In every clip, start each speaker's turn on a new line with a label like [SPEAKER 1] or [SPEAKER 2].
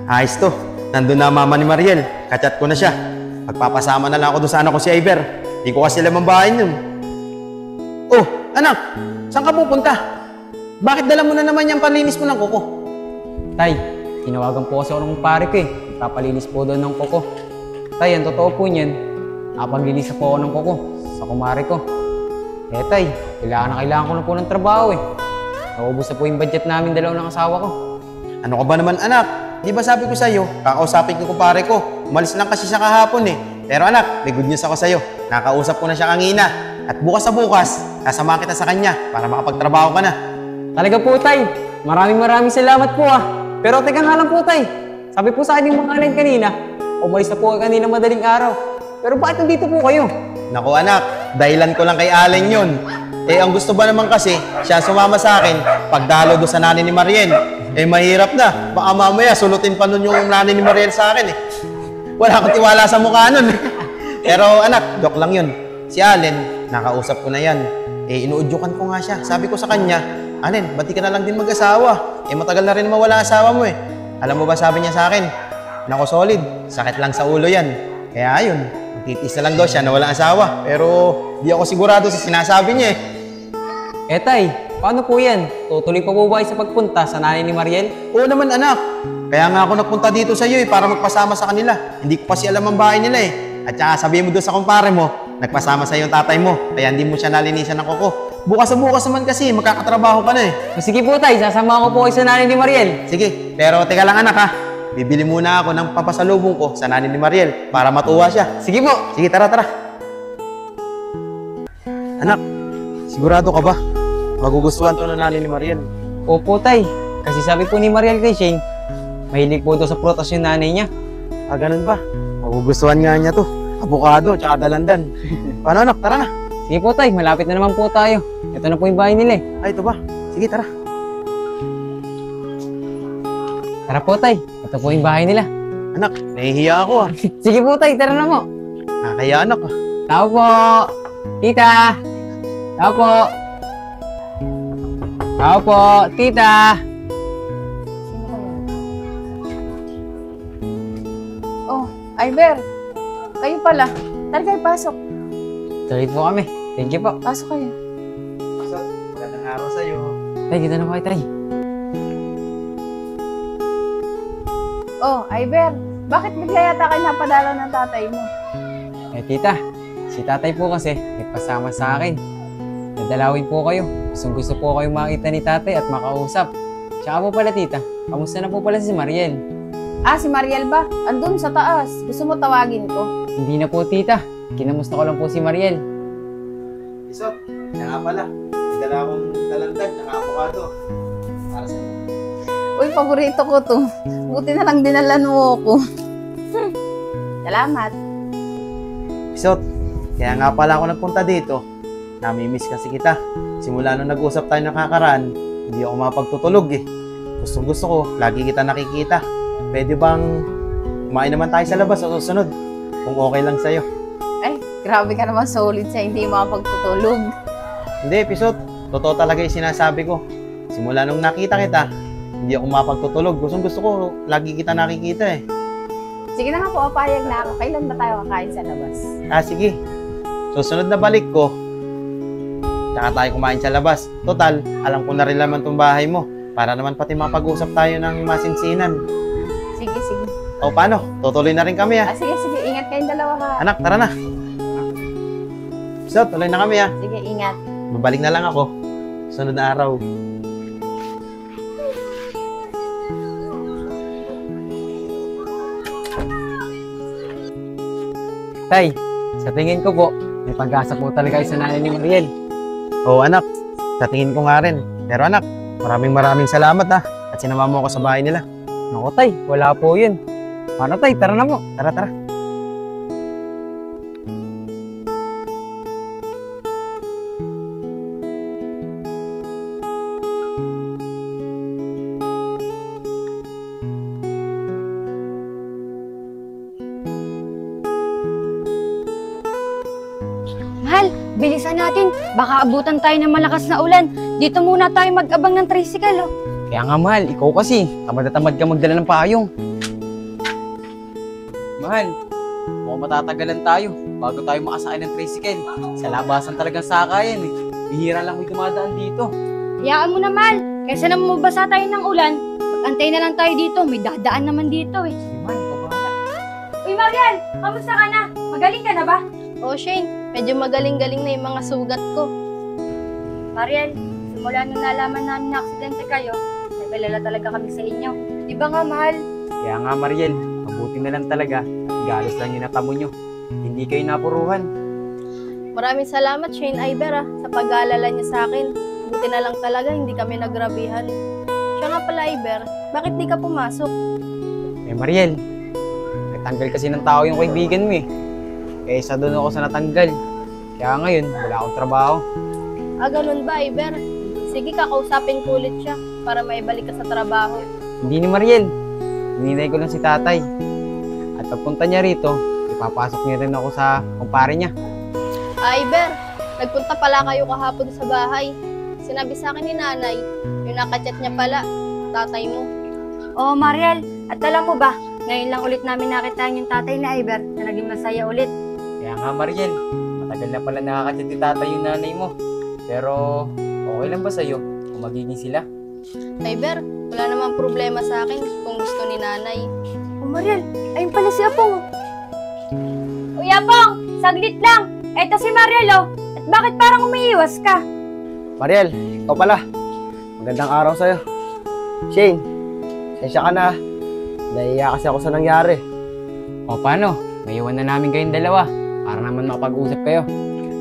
[SPEAKER 1] Ayos to. Nandun na mama ni Mariel. Kachat ko na siya. Magpapasama na lang ako doon sa anak ko si Iver. Di ko kasi alam ang bahay nun. Oh, anak! Saan ka pupunta? Bakit dala mo na naman yung panlinis mo ng kuko?
[SPEAKER 2] Tay, tinawagan po kasi ako ng pare ko eh. Papalinis po doon ng kuko. Tay, ang totoo po niyan, nakapaglinis po ako ng kuko sa kumare ko. Eh tay, kailangan ko na po ng trabaho eh. Naubos na po yung budget namin dalawa ng asawa ko.
[SPEAKER 1] Ano ka ba naman anak? Di ba sabi ko sa'yo, kakausapin ko kumpare ko. Umalis lang kasi siya kahapon eh. Pero anak, may good news ako sa'yo. Nakausap ko na siya kanina. At bukas sa bukas, kasama kita sa kanya para makapagtrabaho ka na.
[SPEAKER 2] Talaga po tay, maraming salamat po ah. Pero teka nga lang po tay, sabi po sa akin yung mga alin kanina, umalis na po kayo kanina madaling araw. Pero bakit nandito po kayo?
[SPEAKER 1] Naku anak, dahilan ko lang kay Aleng yun. Eh ang gusto ba naman kasi, siya sumama sa akin pagdalo doon sa nanay ni Mariel. Eh mahirap na, baka mamaya sulutin pa nun yung nanay ni Mariel sa akin eh. Wala akong tiwala sa mukha nun. Pero anak, joke lang yun. Si Allen, nakausap ko na yan. Eh inuudyukan ko nga siya. Sabi ko sa kanya, Allen, ba't di ka na lang din mag-asawa? Eh matagal na rin mawala asawa mo eh. Alam mo ba sabi niya sa akin? Nako solid, sakit lang sa ulo yan. Kaya ayun, magtitis na lang daw siya na wala asawa. Pero di ako sigurado sa sinasabi niya eh.
[SPEAKER 2] Eh tay, paano po yan? Tutuloy pa po ba kayo sa pagpunta sa nanay ni Mariel?
[SPEAKER 1] Oo naman anak. Kaya nga ako nagpunta dito sa iyo eh, para magpasama sa kanila. Hindi ko kasi alam ang bahay nila eh. At saka sabihin mo doon sa kumpare mo, nagpasama sa iyo yung tatay mo. Kaya hindi mo siya nalinisan ng kuko. Bukas sa bukas naman kasi, magkakatrabaho ka na eh.
[SPEAKER 2] Sige po tay, sasama ko po kayo sa nanay ni Mariel.
[SPEAKER 1] Sige, pero teka lang anak ha. Bibili muna ako ng papasalubong ko sa nanay ni Mariel para matuwa siya.
[SPEAKER 2] Sige po.
[SPEAKER 1] Sige, tara. Anak, sigurado ka ba? Magugustuhan to ng nanay ni Mariel.
[SPEAKER 2] Opo tay, kasi sabi po ni Mariel kay Shane, mahilig po daw sa prutas yung nanay niya.
[SPEAKER 1] Ah, ganun ba? Magugustuhan nga niya to. Avocado, tsaka dalandan. Paano anak, tara na.
[SPEAKER 2] Sige po tay, malapit na naman po tayo. Ito na po yung bahay nila eh.
[SPEAKER 1] Ay, ito ba? Sige, tara.
[SPEAKER 2] Tara po tay, ito po yung bahay nila.
[SPEAKER 1] Anak, nahihiya ako ah.
[SPEAKER 2] Sige po tay, tara na po.
[SPEAKER 1] Nakakaya anak ah.
[SPEAKER 2] Tao po! Tita! Tao po! Tao po! Tita!
[SPEAKER 3] Oh, Iver, kayo pala. Tara kayo, pasok.
[SPEAKER 2] Tuloy po kami. Thank you po.
[SPEAKER 3] Pasok kayo.
[SPEAKER 1] Pasok, magandang araw sa'yo.
[SPEAKER 2] Tay, dito na po kayo tay.
[SPEAKER 3] Oh, Iver, bakit bigla yata kayo napadala ng tatay mo?
[SPEAKER 2] Eh tita, si tatay po kasi nagpasama sa akin. Nadalawin po kayo. Gusto po kayong makita ni tatay at makausap. Tsaka po pala tita, kamusta na po pala si Mariel?
[SPEAKER 3] Ah, si Mariel ba? Andun sa taas. Gusto mo tawagin ko?
[SPEAKER 2] Hindi na po tita. Kinamusta ko lang po si Mariel.
[SPEAKER 1] Isot, siya nga pala. May dala akong dalandan, tsaka avocado. Para sa'yo.
[SPEAKER 3] Uy, paborito ko to. Buti na lang dinalan mo ako. Salamat.
[SPEAKER 1] Isot, kaya nga pala ako nagpunta dito. Namimiss kasi kita. Simula nung nag-usap tayo nakakaraan, hindi ako mapagtutulog eh. Gusto ko, lagi kita nakikita. Pwede bang kumain naman tayo sa labas sa susunod? Kung okay lang sa'yo.
[SPEAKER 3] Ay, grabe ka naman solid sa hindi makapagtutulog.
[SPEAKER 1] Hindi, Pisot. Totoo talaga yung sinasabi ko. Simula nung nakita kita, hindi ako mapagtutulog. Gusto ko, lagi kita nakikita eh.
[SPEAKER 3] Sige na nga po, papayag na ako. Kailan ba tayo kakain sa labas?
[SPEAKER 1] Ah, sige. Susunod na balik ko, tsaka tayo kumain sa labas. Total, alam ko na rin naman itong bahay mo. Para naman pati mapag-usap tayo ng masinsinan.
[SPEAKER 3] Sige.
[SPEAKER 1] O paano? Tutuloy na rin kami
[SPEAKER 3] Ah, sige. Ingat kayong dalawa ha.
[SPEAKER 1] Anak, tara na. So, tuloy na kami
[SPEAKER 3] Sige, ingat.
[SPEAKER 1] Babalik na lang ako. Sunod na araw.
[SPEAKER 2] Tay, sa tingin ko po, may pag-asa po talaga kayo sa nanay ni Mariel.
[SPEAKER 1] Oo anak, sa tingin ko nga rin. Pero anak, maraming salamat ha. At sinama mo ako sa bahay nila.
[SPEAKER 2] Naku tay, wala po yun. Paano tay, tara na po.
[SPEAKER 1] Tara.
[SPEAKER 4] Mahal, bilisan natin. Baka abutan tayo ng malakas na ulan. Dito muna tayo mag-abang ng tricycle, oh.
[SPEAKER 2] Kaya nga mahal, ikaw kasi, tamad na tamad ka magdala ng payong. Mahal, mukhang matatagalan tayo bago tayo makasakay ng tricycle. Sa labasan talagang sakayan eh. Bihira lang may dumadaan dito.
[SPEAKER 4] Hayaan mo na, Mahal. Kaysa naman mabasa tayo ng ulan, mag-antay na lang tayo dito. May dadaan naman dito eh.
[SPEAKER 2] Sige man, pabahala.
[SPEAKER 4] Uy, Marian! Kamusta ka na? Magaling ka na ba?
[SPEAKER 3] Oh, Shane, medyo magaling-galing na yung mga sugat ko.
[SPEAKER 4] Marian, simula nung nalaman namin na aksidente kayo, nag-alala talaga kami sa inyo. Di ba nga, Mahal?
[SPEAKER 2] Kaya nga Mariel, mabuti na lang talaga. Galos lang yung natamo nyo. Hindi kayo napuruhan.
[SPEAKER 3] Maraming salamat, Shane Iber, sa pag-aalala niya sa akin. Buti na lang talaga, hindi kami nagrabihan. Siya nga pala, Iber, bakit di ka pumasok?
[SPEAKER 2] Eh Mariel, nagtanggal kasi ng tao yung kaibigan mo eh. Kaya isa doon ako sa natanggal. Kaya ngayon, wala akong trabaho.
[SPEAKER 3] Ah, ganun ba, Iber? Sige, kakausapin ko ulit siya para maibalik ka sa trabaho.
[SPEAKER 2] Hindi ni Mariel. Hininay ko lang si tatay. At pagpunta niya rito, ipapasok niya rin ako sa kumpare niya.
[SPEAKER 3] Ah, Iber, nagpunta pala kayo kahapon sa bahay. Sinabi sa akin ni nanay, yung nakachat niya pala, tatay mo.
[SPEAKER 4] Oo, Mariel. At alam mo ba, ngayon lang ulit namin nakitaan yung tatay na Iber na naging masaya ulit.
[SPEAKER 2] Kaya nga Mariel, matagal na pala nakakachat ni tatay yung nanay mo. Pero okay lang ba sa'yo kung magiging sila?
[SPEAKER 3] Iber, wala namang problema sa akin kung gusto ni nanay.
[SPEAKER 4] Oh, Mariel, ayun pala si Apong. Uy, Apong! Saglit lang! Eto si Mariel, oh. At bakit parang umiiwas ka?
[SPEAKER 5] Mariel, ikaw pala. Magandang araw sa'yo. Shane, sensya ka na. Nahiya kasi ako sa nangyari.
[SPEAKER 2] O paano? Maiwan na namin kayong dalawa para naman makapag-usap kayo.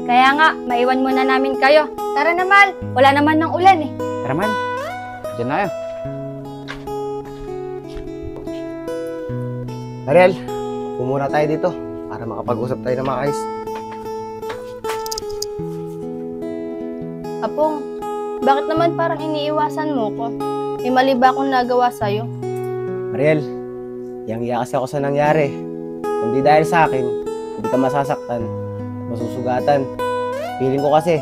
[SPEAKER 4] Kaya nga, maiwan muna namin kayo. Tara na, Mal. Wala naman ng ulan eh.
[SPEAKER 2] Tara man, dyan na kayo.
[SPEAKER 5] Mariel, pumura tayo dito para makapag-usap tayo na maayos.
[SPEAKER 3] Apong, bakit naman parang iniiwasan mo ko? May mali ba akong nagawa sa'yo?
[SPEAKER 5] Mariel, yang-iya kasi ako sa nangyari. Kung di dahil sa akin, hindi ka masasaktan at masusugatan. Feeling ko kasi,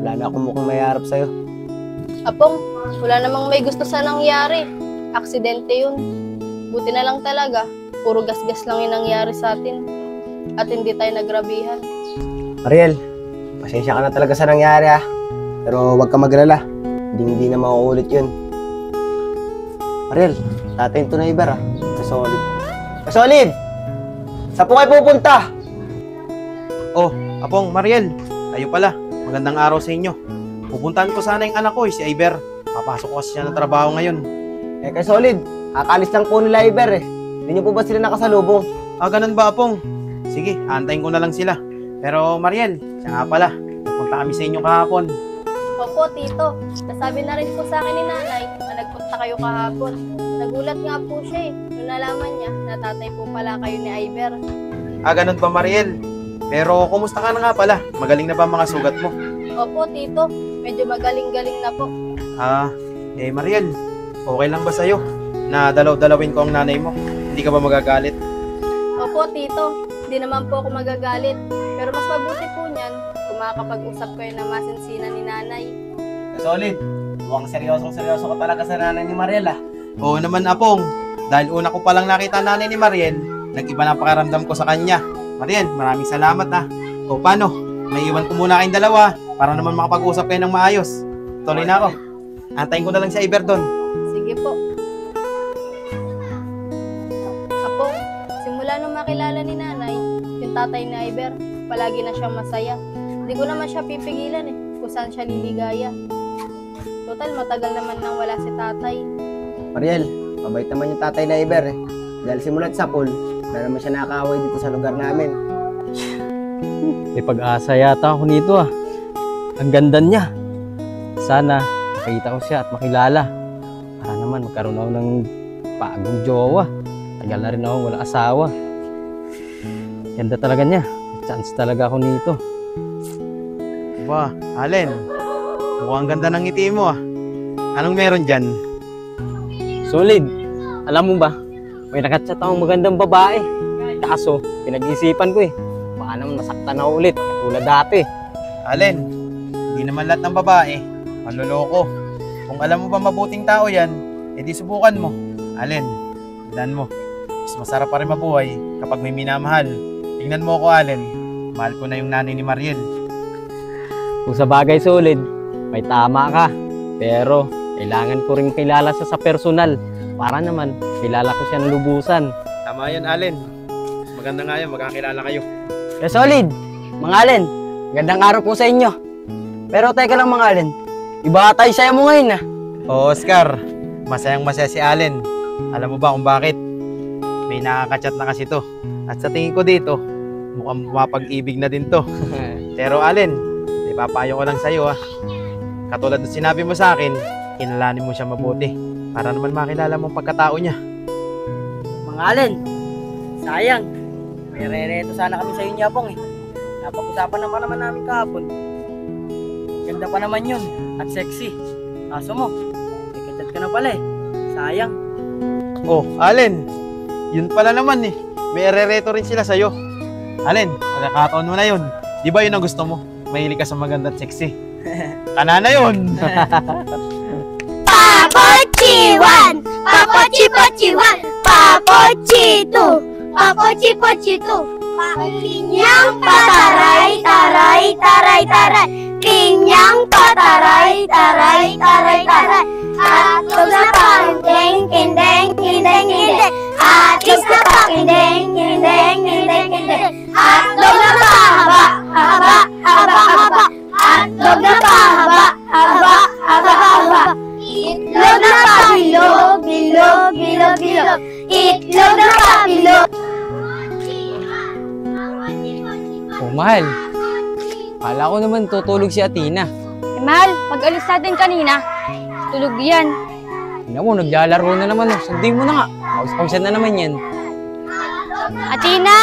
[SPEAKER 5] wala na akong mukhang mayarap sa'yo.
[SPEAKER 3] Apong, wala namang may gusto sa nangyari. Aksidente yun. Buti na lang talaga, puro gasgas lang yung nangyari sa atin. At hindi tayo nagrabihan.
[SPEAKER 5] Mariel, pasensya ka na talaga sa nangyari ah. Pero huwag ka maglala. Hindi na mauulit yun. Mariel, tatayin to na Iber ah. Kasolid. Kasolid! Saan po kayo pupunta?
[SPEAKER 1] Oh, Apong, Mariel, kayo pala. Magandang araw sa inyo. Pupuntahan ko sana yung anak ko, si Iber. Papasok ko kasi siya ng trabaho ngayon.
[SPEAKER 5] Eh, Kasolid, kakalis lang po nila Iber eh. Hindi niyo po ba sila nakasalubong?
[SPEAKER 1] Ah, ganun ba, Apong? Sige, aantayin ko na lang sila. Pero, Mariel, siya nga pala. Pupunta kami sa inyo kahapon.
[SPEAKER 3] Opo, tito. Nasabi na rin po sa akin ni nanay na nagpunta kayo kahapon. Nagulat nga po siya eh. Nung nalaman niya na tatay po pala kayo ni Iber.
[SPEAKER 1] Ah, ganun ba, Mariel? Pero, kumusta ka na nga pala? Magaling na ba ang mga sugat mo?
[SPEAKER 3] Opo, tito. Medyo magaling-galing na po.
[SPEAKER 1] Ah, Mariel, okay lang ba sa'yo na dalaw-dalawin ko ang nanay mo? Hindi ka ba magagalit?
[SPEAKER 3] Opo, tito. Hindi naman po ako magagalit. Pero mas mabuti po niyan kung makakapag-usap kayo na masinsinan ni nanay.
[SPEAKER 5] Kasolid, mukhang seryosong-seryoso ka talaga sa nanay ni Mariel ah.
[SPEAKER 1] Oo naman, Apong. Dahil una ko palang nakita ang nanay ni Mariel, nag-iba na ang pakiramdam ko sa kanya. Mariel, maraming salamat ha. O paano? May iwan ko muna kayong dalawa para naman makapag-usap kayo ng maayos. Tuloy na ako. Antayin ko na lang si Iber doon.
[SPEAKER 3] Sige po. Apo, simula nung makilala ni nanay, yung tatay ni Iber, palagi na siyang masaya. Hindi ko naman siya pipigilan eh, kung saan siya liligaya. Total, matagal naman nang wala si tatay.
[SPEAKER 5] Mariel, mabait naman yung tatay na Iber eh. Dahil simulat sa pool, wala naman siya nakakaaway dito sa lugar namin.
[SPEAKER 6] May pag-asa yata ako nito ah. Ang ganda niya. Sana makita ko siya at makilala. Para naman magkaroon ako ng bagong jowa. Tagal na rin ako wala asawa. Ganda talaga niya. May chance talaga ako nito.
[SPEAKER 1] Ba, Allen, mukhang ganda ng ngiti mo ah. Anong meron dyan?
[SPEAKER 6] Solid. Alam mo ba, may nakachat akong magandang babae. Kaso, pinag-isipan ko eh. Baka naman masaktan ako ulit. Tulad dati.
[SPEAKER 1] Allen, hindi naman lahat ng babae manloloko. Kung alam mo ba mabuting tao yan, edi subukan mo. Allen, tandaan mo, mas masarap pa rin mabuhay kapag may minamahal. Tingnan mo ako, Allen. Mahal ko na yung nanay ni Mariel.
[SPEAKER 6] Kung sa bagay solid, may tama ka. Pero kailangan ko rin kilala siya sa personal para naman kilala ko siya ng lubusan.
[SPEAKER 1] Tama yan, Allen. Mas maganda nga yan, magkakilala kayo.
[SPEAKER 2] Kaya solid, mga Allen, gandang araw po sa inyo. Pero teka lang mga Allen, iba tayo sa'yo mo ngayon
[SPEAKER 1] Oo, Oscar. Masayang masaya si Allen. Alam mo ba kung bakit? May nakaka-chat na kasi to. At sa tingin ko dito, mukhang mapag-ibig na din to. Pero Allen, may papayo ko lang sa'yo Katulad ng sinabi mo sa akin, kinalanin mo siya mabuti. Para naman makilala mo ang pagkatao niya.
[SPEAKER 2] Mga Allen, sayang. May rereto sana kami sa inyo, Apong Napag-usapan naman namin kahapon. Ganda pa naman yun at sexy. Kaso mo, may kachat ka na pala Sayang.
[SPEAKER 1] Oh, Allen, yun pala naman May rereto rin sila sa'yo. Allen, pagkakataon mo na yun. Di ba yun ang gusto mo? Mahilig ka sa maganda at sexy. Kana na yun!
[SPEAKER 4] Papochi 1, Papochi Pochi 1, Papochi 2, Papochi Pochi 2. Pinyang pataray, taray, taray, taray. Pinyang pataray, taray, taray, taray. Atos na pakindeng, kindeng, kindeng, kindeng. Atis na pakindeng, kindeng, kindeng, kindeng. Atlog na pahaba, haba, haba, haba. Atlog na pahaba, haba, haba, haba. Itlog na pabilog, bilog, bilog, bilog. Itlog na pabilog.
[SPEAKER 2] Oh, mahal. Kala ko naman tutulog si Athena.
[SPEAKER 4] Mahal, pag-alis natin kanina, tulog yan.
[SPEAKER 2] Tingnan mo, naglalaro na naman. Sundin mo na nga. Paus-pausan na naman yan.
[SPEAKER 4] Athena!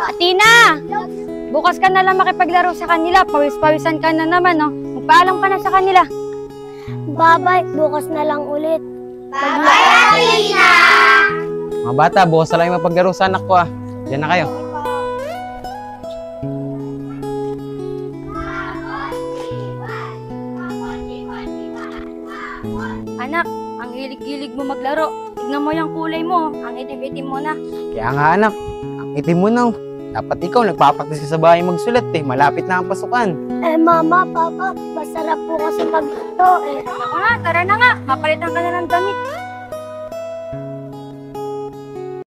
[SPEAKER 4] Athena! Bukas ka na lang makipaglaro sa kanila. Pawis-pawisan ka na naman, Magpaalam ka na sa kanila. Bye-bye. Bukas na lang ulit. Bye-bye, Athena!
[SPEAKER 2] Mga bata, bukas na lang yung mapaglaro sa anak ko, Diyan na kayo.
[SPEAKER 4] Anak, ang hilig-hilig mo maglaro. Tignan mo yung kulay mo. Ang itim-itim mo na.
[SPEAKER 2] Kaya nga anak, ang itim mo na. Dapat ikaw nagpapaktis ka sa bahay magsulat Malapit na ang pasukan.
[SPEAKER 4] Mama, Papa, masarap po kasi maglaro Ako na, tara na nga. Mapalitan ka na ng damit.